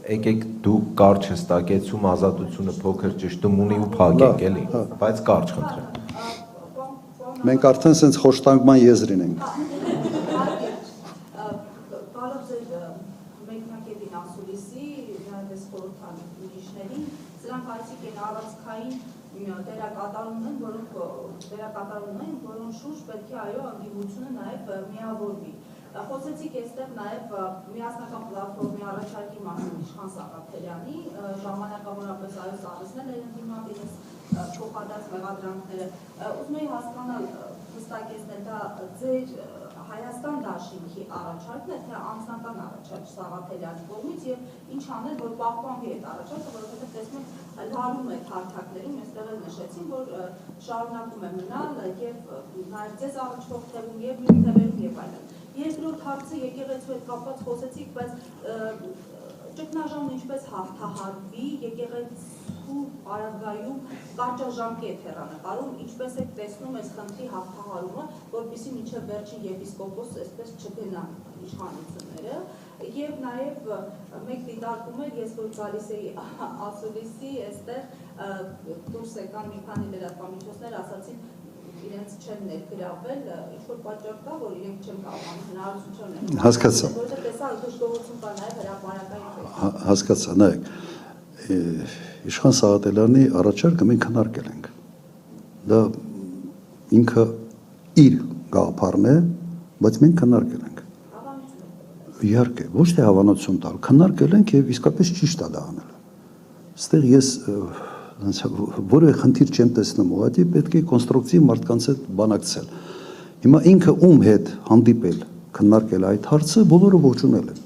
Եկեք դու կարճ հստակեցում ազատությունը փոքր ճշտում ունի ու փակեք էլի, բայց կարճ խնդրեմ։ Մենք արդեն սենց խոշտանգման եզրին ենք։ Բարով ձեր մեկնակետին ասուլիսի, նայպես խորհրդան ուրիշներին, սրանք այսիկ են առանցքային դերակատարում են, որոնց շուրջ պետք է այո անդիմությունը նաև միավորվի։ Խոսեցիք այստեղ նաև միասնական պլատֆորմի առաջարկի մասին Իշխան Սաղաթելյանի, ժամանակավորապես այո սարսնել են ընդդիմադիրս փոխադարձ մեղադրանքները։ Ուզում էի հասկանալ, հստակեցնել, դա ձեր Հայաստան դաշինքի առաջարկն է, թե անձնական առաջարկ Սաղաթելյանի կողմից եւ ինչ անել, որ պահպանվի այդ առաջարկը, որովհետեւ տեսնում եք լարում է հարթակներում, այստեղ էլ նշեցին, որ շարունակում է մնալ եւ նաեւ ձեզ առաջվող թևում եւ մյուս թևերում եւ այլն։ Երկրորդ հարցը եկեղեցու հետ կապված խոսեցիք, բայց ճգնաժամն ինչպես հաղթահարվի, եկեղեցու պարագայում կարճաժամկետ հեռանկարում, ինչպես եք տեսնում այս խնդրի հաղթահարումը, որպեսզի մինչև վերջին եպիսկոպոս այսպես չգնան իշխանությունները, եւ նաեւ մեկ դիտարկում էր, ես որ գալիս էի ասուլիսի, այստեղ դուրս եկան մի քանի լրատվամիջոցներ, ասացին իրենց չեն ներգրավել, ինչ-որ պատճառ կա, որ իրենք չեն կարողանում հնարավորություն չունեն։ Հասկացա։ Որտեղ տեսա դժգոհություն կա նաև հրապարակային։ Հասկացա, նայեք, Իշխան Սաղաթելյանի առաջարկը մենք քննարկել ենք։ Դա ինքը իր գաղափարն է, բայց մենք քննարկել ենք։ Իհարկե, ոչ թե հավանություն տալ, քննարկել ենք եւ իսկապես ճիշտ է դա անելը։ Այստեղ ես որևէ խնդիր չեմ տեսնում, ուղղակի պետք է կոնստրուկտիվ մարդկանց հետ բանակցել։ Հիմա ինքը ում հետ հանդիպել, քննարկել այդ հարցը, բոլորը ողջունել են։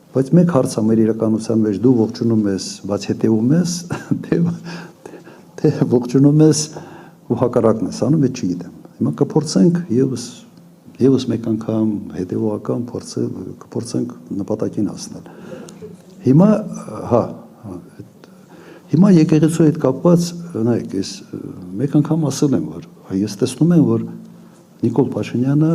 Բայց մեկ հարց է մեր իրականության մեջ, դու ողջունում ես, բայց հետևում ես, թե ողջունում ես ու հակառակն ես անում, այդ չգիտեմ։ Հիմա կփորձենք եւս մեկ անգամ հետևողական կփորձենք նպատակին հասնել։ Հիմա եկեղեցու հետ կապված, նայեք, ես մեկ անգամ ասել եմ, որ ես տեսնում եմ, որ Նիկոլ Փաշինյանը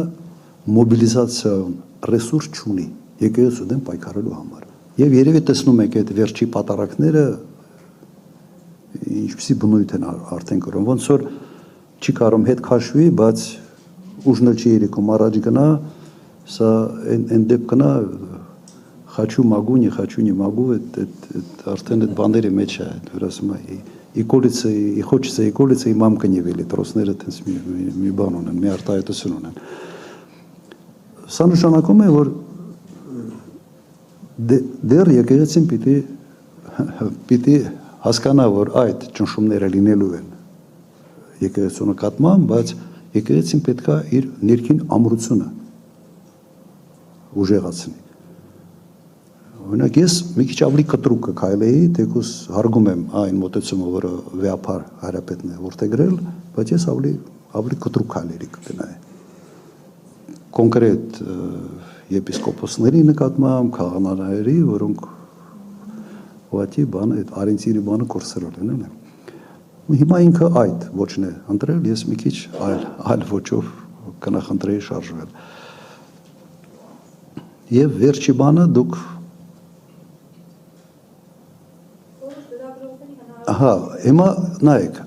մոբիլիզացիոն ռեսուրս չունի եկեղեցու դեմ պայքարելու համար։ Եվ երևի տեսնում եք այդ վերջի պատարակները ինչպիսի բնույթ են արդեն կրում, ոնց որ չի կարող հետ քաշվի, բայց ուժն չի երիկում առաջ գնա, սա այն դեպքն է Хочу могу, не хочу не могу, это արդեն այդ բաների մեջ է, որ ասում է и колется, и хочется, и колется, и мамка не велит, ռուսները տենց մի բան ունեն, մի արտահայտություն ունեն։ Սա նշանակում է, որ դեռ եկեղեցին պիտի հասկանա, որ այդ ճնշումները լինելու են եկեղեցու նկատմամբ, բայց եկեղեցին պետք է իր ներքին ամրությունը ուժեղացնի։ Օրինակ ես մի քիչ ավելի կտրուկ կքայլեի, թեկուզ հարգում եմ այն մոտեցումը, որը վեհապար Հայրապետն է որդեգրել, բայց ես ավելի կտրուկ քայլերի կգնայի։ Կոնկրետ եպիսկոպոսների նկատմամբ, քաղաքացիների, որոնք ուղղակի բանը այդ Արենցիրի բանը կորսրել են, էլի։ Հիմա ինքը այդ ոչն է ընտրել, ես մի քիչ այլ ոչով կնախընտրեի շարժվել։ Եվ վերջի բանը դուք հիմա նայեք,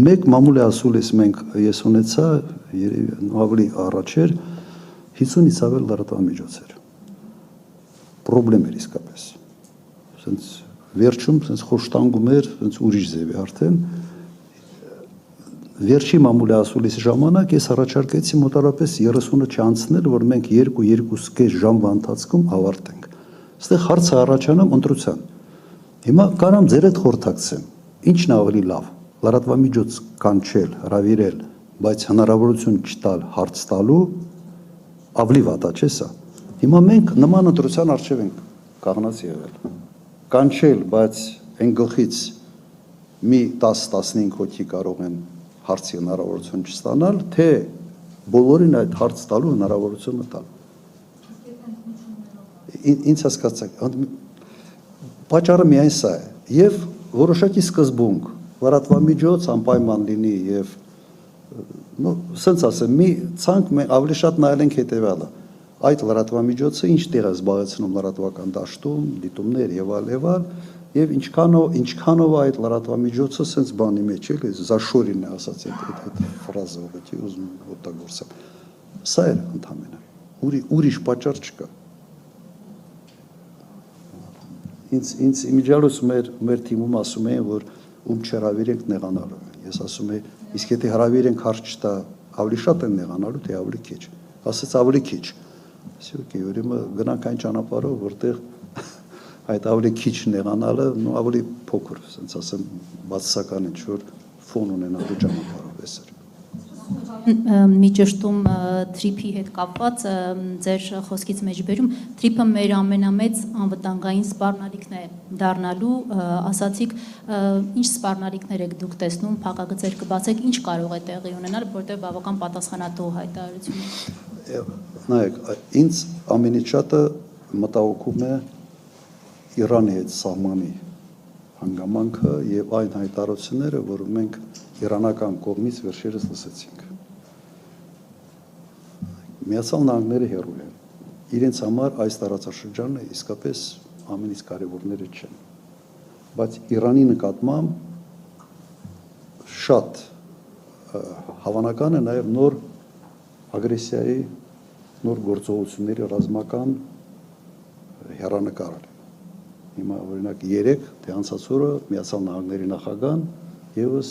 մեկ մամուլի ասուլիս ես ունեցա, ավելի առաջ էր, 50-ից ավել լրատվամիջոցեր, պրոբլեմ էր իսկապես, վերջում խոշտանգում էր ուրիշ ձևի արդեն, վերջի մամուլի ասուլիսի ժամանակ ես առաջարկեցի մոտարապես 30-ը չանցնել, որ մենք 2-2.5 ժամվա ընթացքում ավարտենք, այստեղ հարցը առաջանում ընտրության։ Հիմա կարամ ձեր հետ խորհրդակցեմ, ինչն ավելի լավ, լրատվամիջոց կանչել, հրավիրել, բայց հնարավորություն չտալ հարց տալու, ավելի վատ է, չէ՞ սա։ Հիմա մենք նման ընտրության առջև ենք կանգնած եղել։ Կանչել, բայց այն գլխից մի 10-15 հոգի կարող են հարցի հնարավորություն չստանալ, թե բոլորին այդ հարց տալու հնարավորությունը տալ։ Ինչ հասկացաք, պատճառը միայն սա է, եւ որոշակի սկզբունք, լրատվամիջոց անպայման լինի եւ սենց ասեմ, մի ցանկ մենք ավելի շատ նայել ենք հետեւյալը։ այդ լրատվամիջոցը ինչ տեղ է զբաղեցնում լրատվական դաշտում, դիտումներ եւ այլ, եւ ինչքանով այդ լրատվամիջոցը sense բանի մեջ էլի զաշորին է ասած այդ ֆրազը, որը ուզում օգտագործեմ։ Սա է ընդհանրապես։ Ուրիշ պատճառ չկա։ Ինձ իմիջիալուս մեր թիմում ասում են, որ ում չհրավիրենք նեղանալու են։ Ես ասում եմ, իսկ եթե հրավիրենք հարց չտա, ավելի շատ են նեղանալու, թե ավելի քիչ։ Ասեց ավելի քիչ։ Ասի օքեյ, ուրեմն գնանք այն ճանապարհով, որտեղ այդ ավելի քիչ նեղանալը, ավելի փոքր, ասենց ասեմ, բացասական ինչ-որ ֆոն ունենալու ճանապարհով էսր։ Մի ճշտում թրիփի հետ կապված ձեր խոսքից մեջ բերում թրիփը մեր ամենամեծ անվտանգային սպառնալիքն է դառնալու, ասացիք ինչ սպառնալիքներ եք դուք տեսնում, փակագծեր կբացեք, ինչ կարող է տեղի ունենալ, որտեղ բավական պատասխանատու հայտարարություն է։ Նայեք, ինձ ամենից շատը մտահոգում է Իրանի հետ սահմանի հանգամանքը եւ այն հայտարարությունները, որ մենք իրանական կողմից վերջերս լսեցինք։ Միացյալ Նահանգները հեռու են։ Իրենց համար այս տարածաշրջանը իսկապես ամենից կարևորները չեն։ Բայց Իրանի նկատմամբ շատ հավանական է նաև նոր ագրեսիայի, նոր գործողությունների ռազմական հեռանկարը։ Հիմա օրինակ 3 թե անցած օրը Միացյալ Նահանգների նախագահան եւս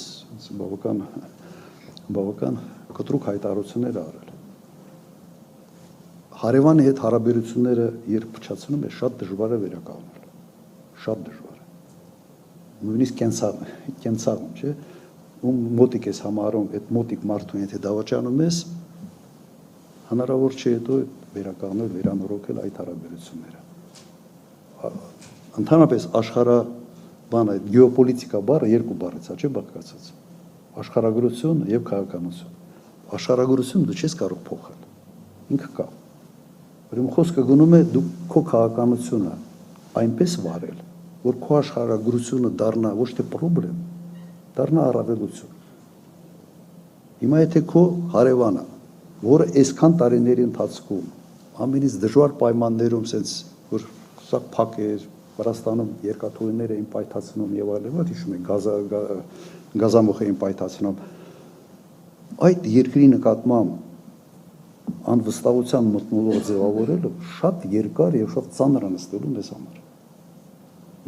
բավական կտրուկ հայտարարություններ արել։ Հարևանի հետ հարաբերությունները երբ փչացնում է, շատ դժվար է վերականգնել։ Շատ դժվար է։ Նույնիսկ կենցաղում, չէ՞, ում մոտիկ ես համարում, այդ մոտիկ մարդուն եթե դավաճանում ես, հնարավոր չէ հետո վերականգնել, վերանորոգել այդ հարաբերությունները։ Ընդհանրապես աշխարհը բանը գեոպոլիտիկա բառը երկու բառից է, չէ՞ բաղկացած։ Աշխարհագրություն եւ քաղաքականություն։ Աշխարհագրությունը դու չես կարող փոխել։ Ինքը կա։ Ուրեմն խոսքը գնում է դու քո քաղաքականությունը այնպես վարել, որ քո աշխարհագրությունը դառնա ոչ թե խնդրեմ, դառնա առավելություն։ Հիմա եթե քո հարևանը, որը այսքան տարիների ընթացքում ամենից դժվար պայմաններում sense որ սա փակ է Վրաստանում երկաթուղիներ էին պայթացնում եւ այլն, հիշում եք գազամուխ էին պայթացնում։ Այդ երկրի նկատմամբ անվստահության մթնոլորտ ձևավորելը շատ երկար եւ շատ ծանր է նստելու մեզ համար։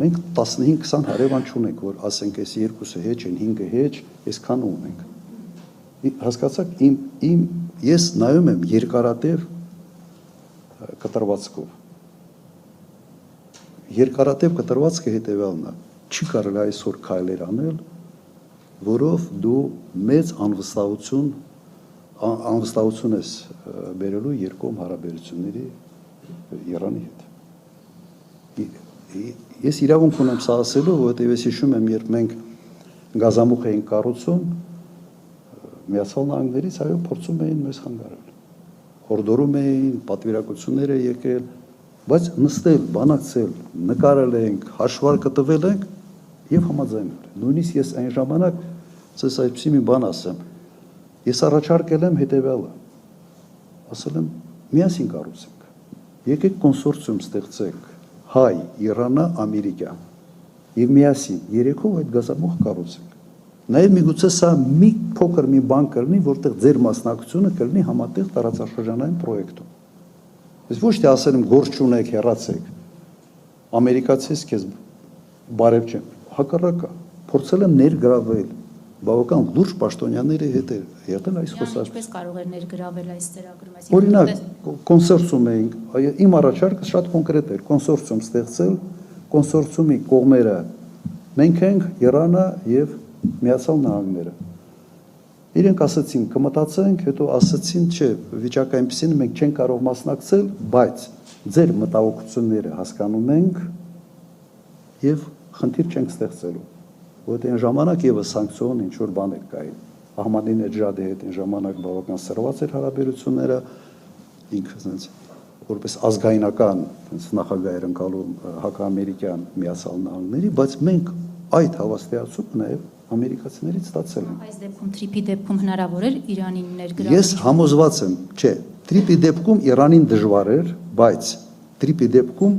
Մենք 15-20 հարևան չունենք, որ ասենք այս երկուսը հեչ են, 5-ը հեչ, այսքան ունենք։ Հասկացաք, ես նայում եմ երկարատև կտրվածքով։ Երկարատև կտրվածքը հետևյալն է, չի կարելի այսօր քայլեր անել, որով դու մեծ անվստահություն ես բերելու երկկողմ հարաբերությունների Իրանի հետ։ Ես իրավունք ունեմ սա ասելու, որովհետև ես հիշում եմ, երբ մենք գազամուխ էինք կառուցում, Միացյալ Նահանգներից այո փորձում էին մեզ խանգարել։ Հորդորում էին, պատվիրակություններ է եկել, բայց նստել, բանակցել, նկարել ենք, հաշվարկը տվել ենք եւ համաձայնել։ Նույնիսկ ես այն ժամանակ ցես այդպիսի մի բան ասեմ։ Ես առաջարկել եմ հետեւյալը։ Ասել եմ միասին կառուցենք։ Եկեք կոնսորցիում ստեղծենք հայ, Իրանը, Ամերիկա։ Եվ միասին երեքով այդ գազամուխ կառուցենք։ Նաև միգուցե սա մի փոքր մի բան կլինի, որտեղ ձեր մասնակցությունը կլինի համատեղ տարածաշրջանային պրոյեկտում։ Ես ոչ թե ասել եմ գործ չունեք, հեռացեք։ Ամերիկացիս քեզ բարև չեմ։ Հակառակը փորձել եմ ներգրավել բավական լուրջ պաշտոնյաների հետ եղել այս խոսքը։ Ինչպես կարող է ներգրավել այս ծրագրում, այսինքն օրինակ կոնսորցիում էինք, իմ առաջարկը շատ կոնկրետ էր, կոնսորցիում ստեղծել, կոնսորցիումի կողմերը մենք ենք, Իրանը եւ Միացյալ Նահանգները։ Իրենք ասացին կմտածենք, հետո ասացին, չէ, վիճակը այնպեսին է, մենք չենք կարող մասնակցել, բայց ձեր մտահոգությունները հասկանում ենք եւ խնդիր չենք ստեղծելու։ Որտեղ այն ժամանակ եւս սանկցիոն ինչ որ բաներ կային։ Ահմադինեջադի հետ այն ժամանակ բավական սրված էր հարաբերությունները, ինքը ասենց որպես ազգայնական նախագահ էր ընկալում հակաամերիկյան Միացյալ Նահանգների, բայց մենք այդ հավաստիացումը նաեւ ամերիկացիներից ստացել ենք։ Այս դեպքում թրիփի դեպքում հնարավոր էր Իրանին ներգրավել։ Ես համոզված եմ, չէ, Տրիպի դեպքում Իրանին դժվար էր, բայց տրիպի դեպքում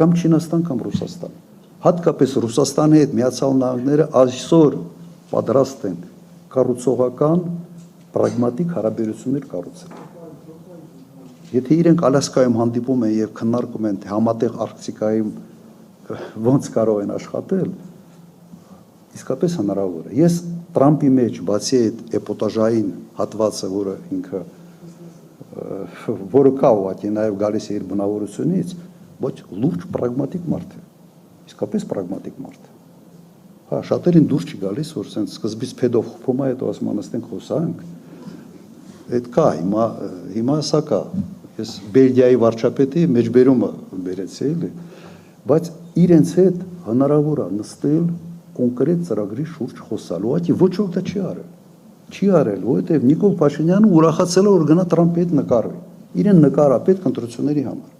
կամ Չինաստան կամ Ռուսաստան։ Հատկապես Ռուսաստանի հետ Միացյալ Նահանգները այսօր պատրաստ են կառուցողական պրագմատիկ հարաբերություններ կառուցել։ Եթե իրենք Ալասկայում հանդիպում են եւ քննարկում են, թե համատեղ Արկտիկայում ոնց կարող են աշխատել, իսկապես հնարավոր է։ Ես Տրամպի մեջ, բացի այդ էպոտաժային հատվածը, որը կա ուղղակի նաև գալիս է իր բնավորությունից, ոչ լուրջ պրագմատիկ մարդ է, իսկապես պրագմատիկ մարդ է։ Հա, շատերին դուրս չի գալիս, որ սենց սկզբից փեդով խփում է, հետո ասում անստենք խոսանք։ Այդ կա, հիմա սա կա։ Ես Բելգիայի վարչապետի մեջբերումը բերեցի, էլի, բայց իրենց հետ հնարավոր է նստել կոնկրետ ծրագրի շուրջ խոսալ, ուղղակի ոչ ոք դա չի արել։ Չի արել, որովհետև Նիկոլ Փաշինյանը ուրախացել է, որ գնա Տրամպի հետ նկարվի։ Իրեն նկարա պետք ընտրությունների համար։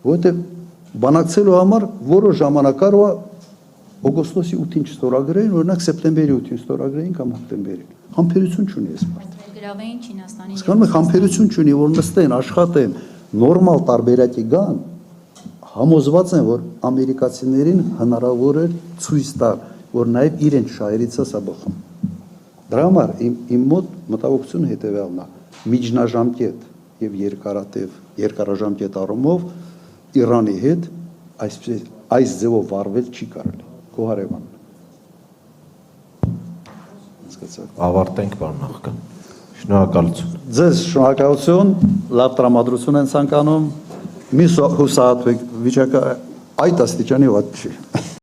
Որովհետև բանակցելու համար որոշ ժամանակ կարող է օգոստոսի 8-ին չստորագրեին, օրինակ սեպտեմբերի 8-ին ստորագրեին կամ հոկտեմբերի։ Համբերություն չունի այս մարդը։ Գրավային Չինաստանի։ Հասկանում եք, համբերություն չունի, որ նստեն, աշխատեն, նորմալ տարբերակի գան, համոզված են, որ ամերիկացիներին հնարավոր է ցույց տալ, որ նաև իրենց շահերից է սա բխում։ Դրա համար իմ մոտ մտահոգությունը հետևյալն է. միջնաժամկետ եւ երկարաժամկետ առումով Իրանի հետ այս ձևով վարվել չի կարելի։ Քո հարևանն։ Ավարտենք, պարոն նախագահ։ Շնորհակալություն։ Ձեզ շնորհակալություն, լավ տրամադրություն են ցանկանում։ Մի հուսահատվեք, վիճակը այդ աստիճանի վատ չի։